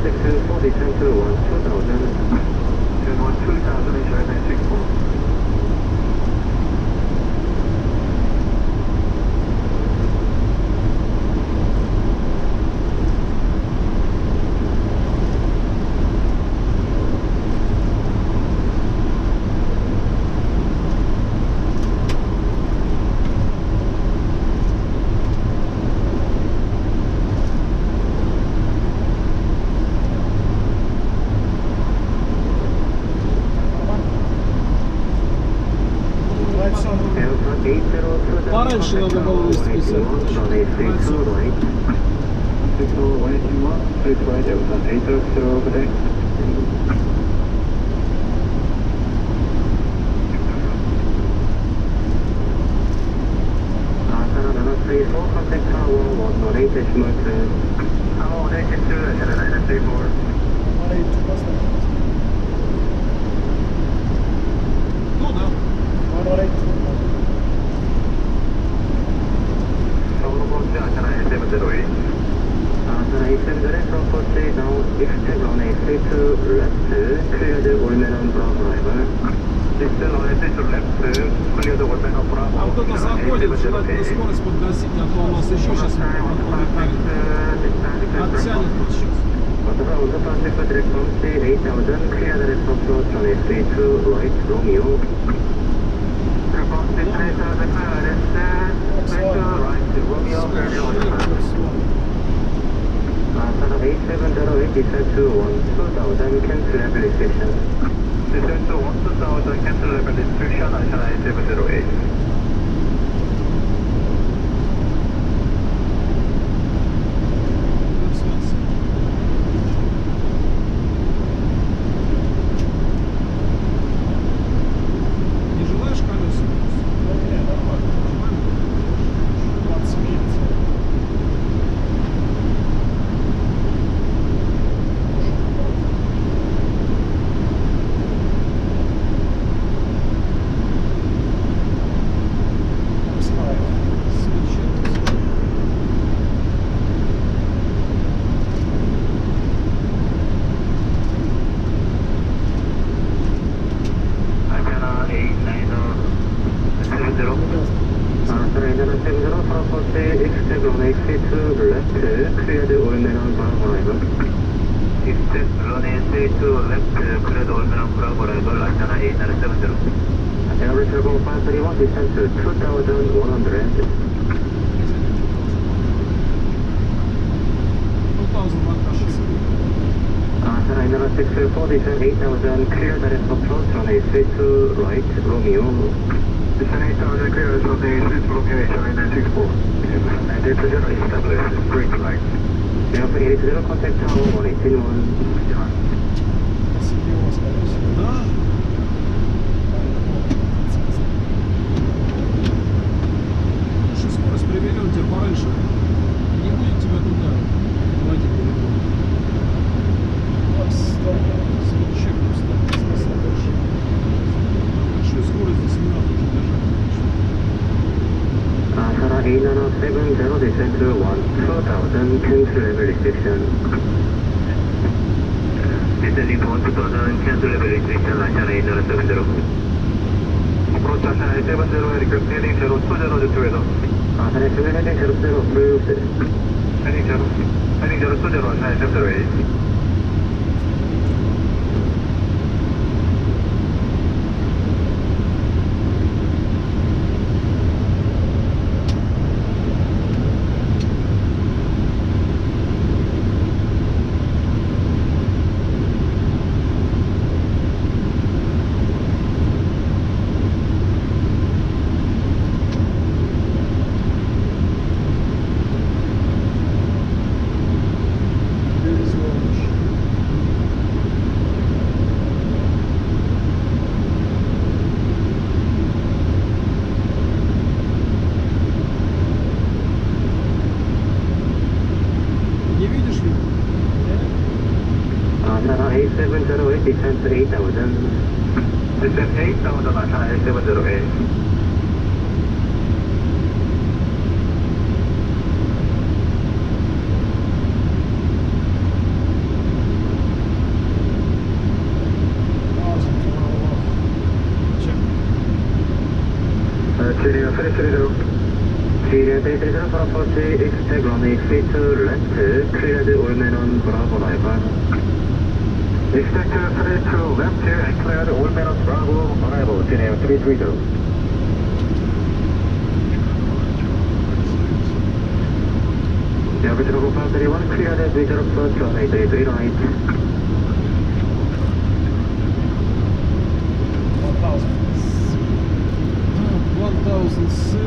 section 4 descent to 2000. Turn 2000 is right 964. Пораньше надо было списать. Runway 32 right. 64181, please right, Delta 800, good day. Runway 34, contact tower 118 decimal 2. Tower 182, Channel 934. Ну да. 서울버스 Channel 8708. Runway 87 from Portsea now extend runway 32 left, cleared Ulmenon Bravo arrival. Eastern runway 32 left, cleared Wolfen of Bravo. А кто-то заходит, желательно скорость подгасить, а то у нас еще сейчас отходит. Оттянет вот сейчас. On the pacific direct from C8000, clear the rest of approach runway 32 right, Romeo. Sana 8708 descent to 2000, cancel every station. Descent to 2000, cancel level restriction on Channel 8708. Не желаешь колеса? Нет, нормально. Нормально? 20 минут. Average level 531 descent to 2100. 604 descent 8000, clear the rest of approach runway 32 right, Romeo. Descent 8000, clear as runway 32 Romeo, Channel 964. 980 established, green flag. Airport 80, contact tower 181. Да. Лучше скорость приберем тебя пораньше. Не будет тебя туда водить далеко. Чек просто. Большую скорость здесь не надо уже держать. Sana 8770 descent to 2000, cancel every restriction. Descending to 2000, cancel level restriction on Channel 8070. Approach Channel 870, request heading 020 to weather. Sana heading 00 approved. Heading 020, Channel 708. Sana 8708 descent to 8000. Descent 8000 on Channel 8708. for approach, expect runway 32 left, cleared Ulmen on Bravo arrival. Expect 32 left here and cleared Ulmen on Bravo arrival, Genier 332. Yeah, Bravo 531, cleared visual approach, runway 33 right. 1000 set.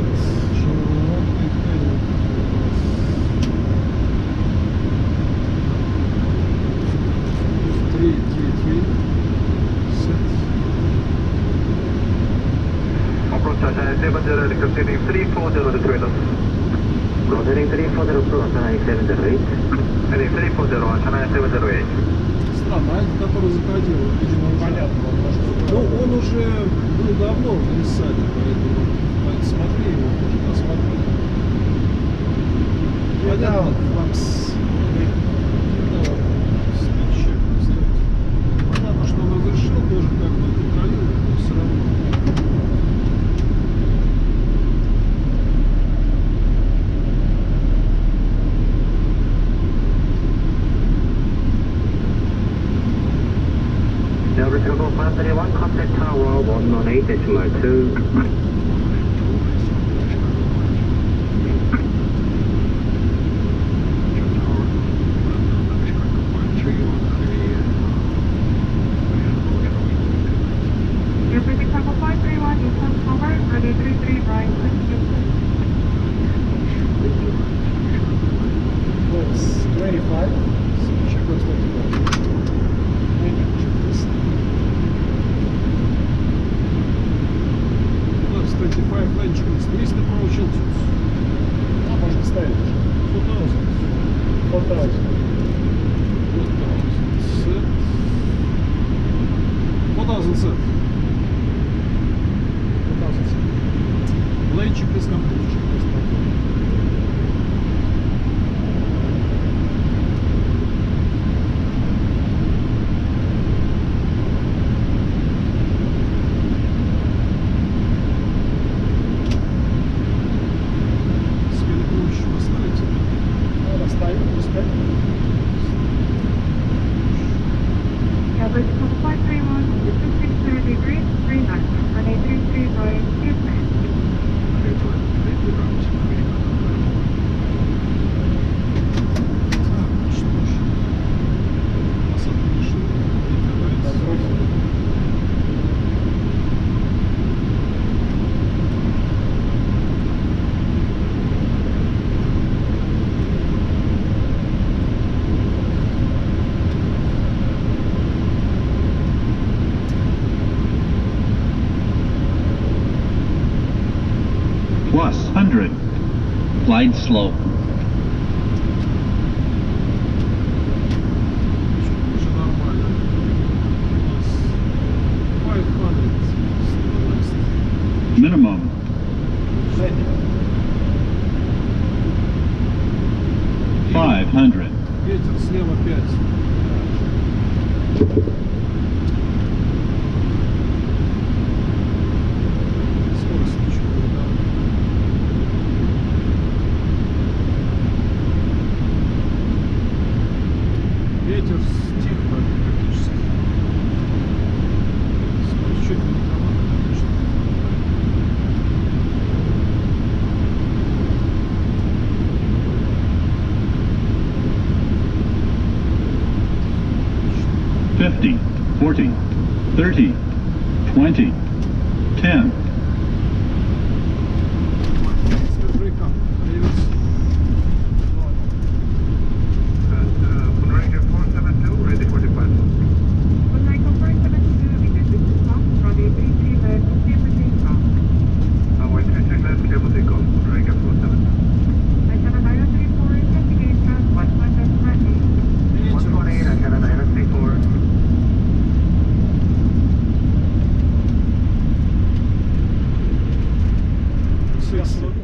333 set. Approach China 70, proceeding 340 to Twitter. Heading 340 approach, China 708. Heading 340, China 708. Странно, а этот, который заходил, видимо, понятно. Ну, он уже был давно в Ниссане, поэтому смотри его, тоже посмотри. Понятно, флакс. Понятно, что он разрешил тоже как бы контролировать, но все равно. Delta Turbo 531, contact tower 118.2. Airport Chicago 531, Eastern Tower, runway 33 right, It's 25. Chicago 25. У нас 25 ленчиков. 300 получился. А, можно ставить уже. 4000. 4000. 4000 set. 4000 set. 4000. Ленчик без компьютера. Airport Chicago 531, distance 630 degrees, 39, runway 33 right, Houston. Plus 100. Glide slope. Уже нормально. У нас 500 Minimum. Сзади. 500. Ветер слева 5. Скорость ничего не дам. Ветер стих практически. Скорость чуть великовата, конечно. $50, $40, $30, $20, $10. Break up. Reverse. Punaranga 472, ready for departure. Punaranga 472, because this is long, runway 33 left, Airport Chicago. Runway 33 left, clear for takeoff. Punaranga 472. China 934, investigation, 118 runway. 118, China 934. Six.